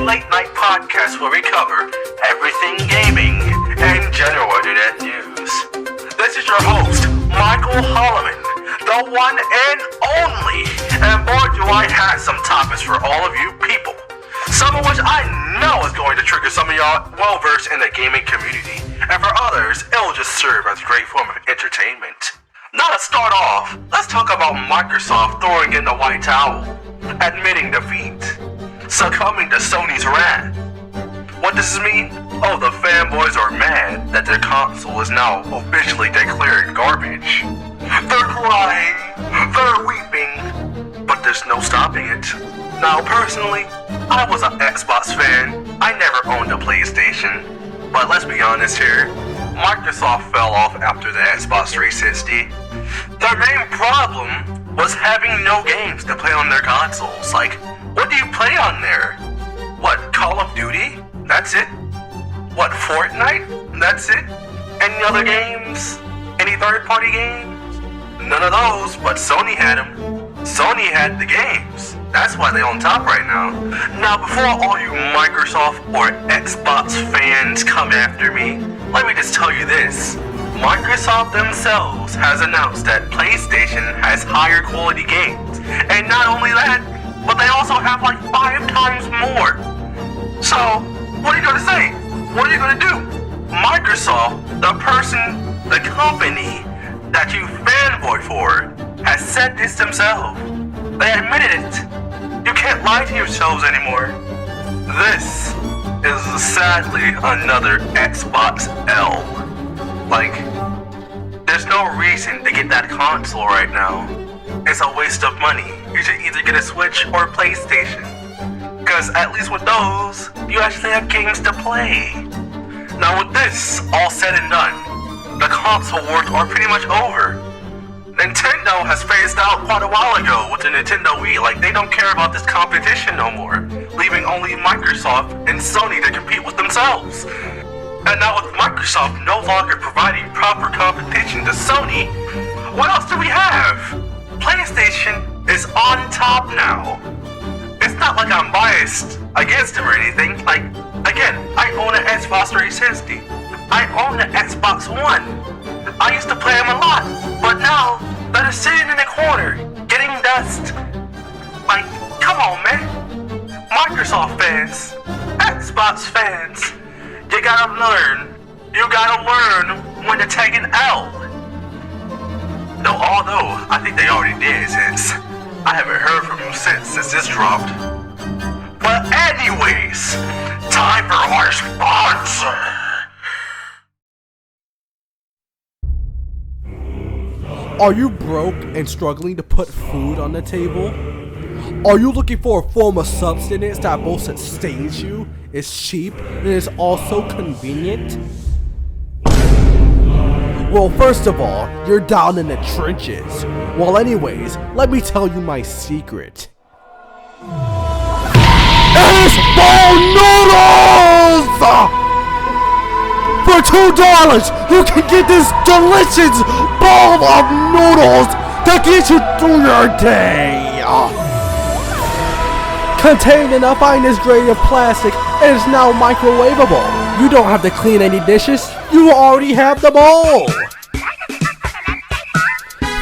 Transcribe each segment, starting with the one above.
late-night podcast where we cover everything gaming and general internet news. This is your host, Michael Holloman, the one and only, and boy do I have some topics for all of you people, some of which I know is going to trigger some of y'all well-versed in the gaming community, and for others, it'll just serve as a great form of entertainment. Now to start off, let's talk about Microsoft throwing in the white towel, admitting defeat, succumbing to Sony's wrath. What does this mean? Oh, the fanboys are mad that their console is now officially declared garbage. They're crying, they're weeping, but there's no stopping it. Now personally, I was an Xbox fan. I never owned a PlayStation, but let's be honest here, Microsoft fell off after the Xbox 360. Their main problem was having no games to play on their consoles. Like, what do you play on there? What, Call of Duty? That's it? What, Fortnite? That's it? Any other games? Any third-party games? None of those, but Sony had them. Sony had the games. That's why they're on top right now. Now, before all you Microsoft or Xbox fans come after me, let me just tell you this. Microsoft themselves has announced that PlayStation has higher quality games. And not only that, but they also have like 5 times more. So, what are you gonna say? What are you gonna do? Microsoft, the company that you fanboy for, has said this themselves. They admitted it. You can't lie to yourselves anymore. This is sadly another Xbox L. Like, there's no reason to get that console right now. It's a waste of money. You should either get a Switch or a PlayStation. Because at least with those, you actually have games to play. Now with this all said and done, the console wars are pretty much over. Nintendo has phased out quite a while ago with the Nintendo Wii. Like, they don't care about this competition no more, leaving only Microsoft and Sony to compete with themselves. And now with Microsoft no longer providing proper competition to Sony, what else do we have? PlayStation is on top now. It's not like I'm biased against them or anything. Like, again, I own an Xbox 360. I own an Xbox One. I used to play them a lot, but now they're just sitting in the corner, getting dust. Like, come on, man. Microsoft fans, Xbox fans, you gotta learn when to take an L. Though, although I think they already did, since I haven't heard from them since this dropped. But anyways, time for our sponsor. Are you broke and struggling to put food on the table? Are you looking for a form of sustenance that both sustains you, is cheap, and is also convenient? Well, first of all, you're down in the trenches. Well, anyways, let me tell you my secret. It's bone noodles! For $2, you can get this delicious bowl of noodles to get you through your day. Contained in a finest grade of plastic, it is now microwavable. You don't have to clean any dishes, you already have the bowl.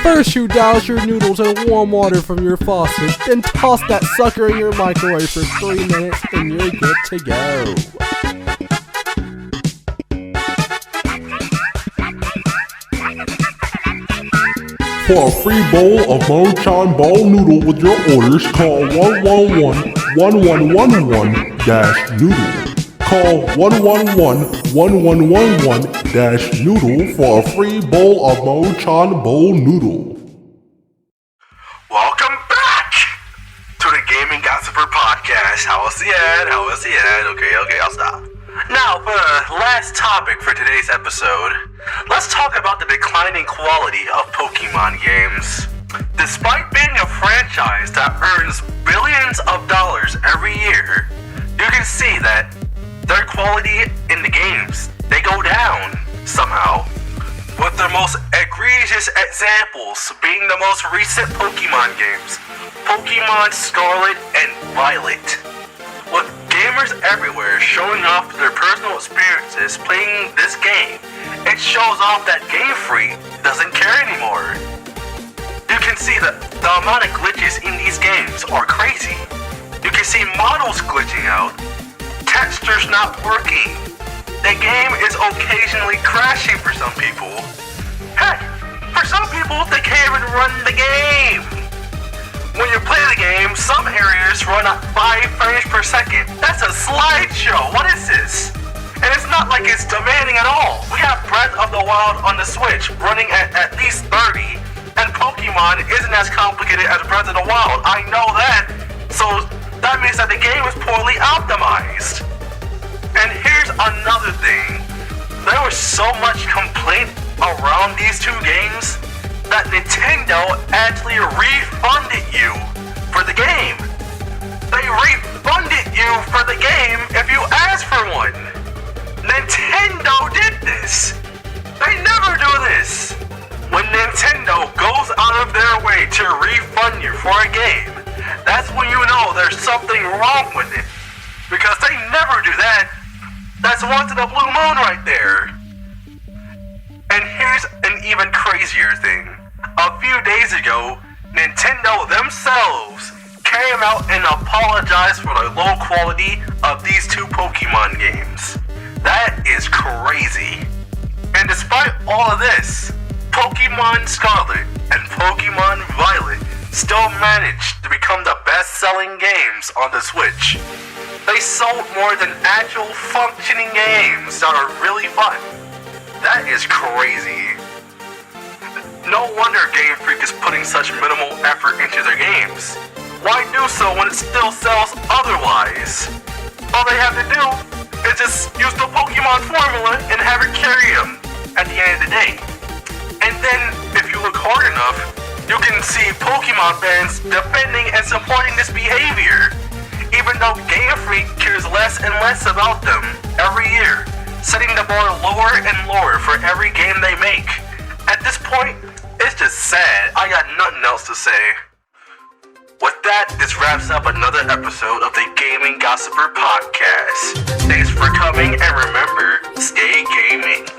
First you douse your noodles in warm water from your faucet, then toss that sucker in your microwave for 3 minutes and you're good to go. For a free bowl of Mochan Ball Noodle with your orders, call 111-1111-noodle. Call 111-1111-noodle for a free bowl of Mochan Bowl Noodle. Welcome back to the Gaming Gossiper Podcast. How was the ad? Okay, I'll stop. Now, for the last topic for today's episode, let's talk about the declining quality of Pokemon games. Despite being a franchise that earns billions of dollars every year, you can see that their quality in the games, they go down somehow. With the most egregious examples being the most recent Pokemon games, Pokemon Scarlet and Violet. With gamers everywhere showing off their personal experiences playing this game, it shows off that Game Freak doesn't care anymore. You can see that the amount of glitches in these games are crazy. You can see models glitching out, textures not working. The game is occasionally crashing for some people. Heck, for some people, they can't even run the game. When you play the game, some areas run at 5 frames per second. That's a slideshow. What is this? And it's not like it's demanding at all. We have Breath of the Wild on the Switch running at least 30, and Pokemon isn't as complicated as Breath of the Wild. I know that. So that means that the game is poorly optimized. And here's another thing. There was so much complaint around these two games that Nintendo actually refunded you for the game. They refunded you for the game if you asked for one. Nintendo did this. They never do this. When Nintendo goes out of their way to refund you for a game, that's when you know there's something wrong with it. Because they never do that. That's once in a blue moon right there. And here's an even crazier thing. A few days ago, Nintendo themselves came out and apologized for the low quality of these two Pokemon games. That is crazy. And despite all of this, Pokemon Scarlet and Pokemon Violet still managed to become the best-selling games on the Switch. They sold more than actual functioning games that are really fun. That is crazy. No wonder Game Freak is putting such minimal effort into their games. Why do so when it still sells otherwise? All they have to do is just use the Pokemon formula and have it carry them at the end of the day. And then, if you look hard enough, you can see Pokemon fans defending and supporting this behavior, even though Game Freak cares less and less about them every year, setting the bar lower and lower for every game they make. At this point, it's just sad. I got nothing else to say. With that, this wraps up another episode of the Gaming Gossiper Podcast. Thanks for coming, and remember, stay gaming.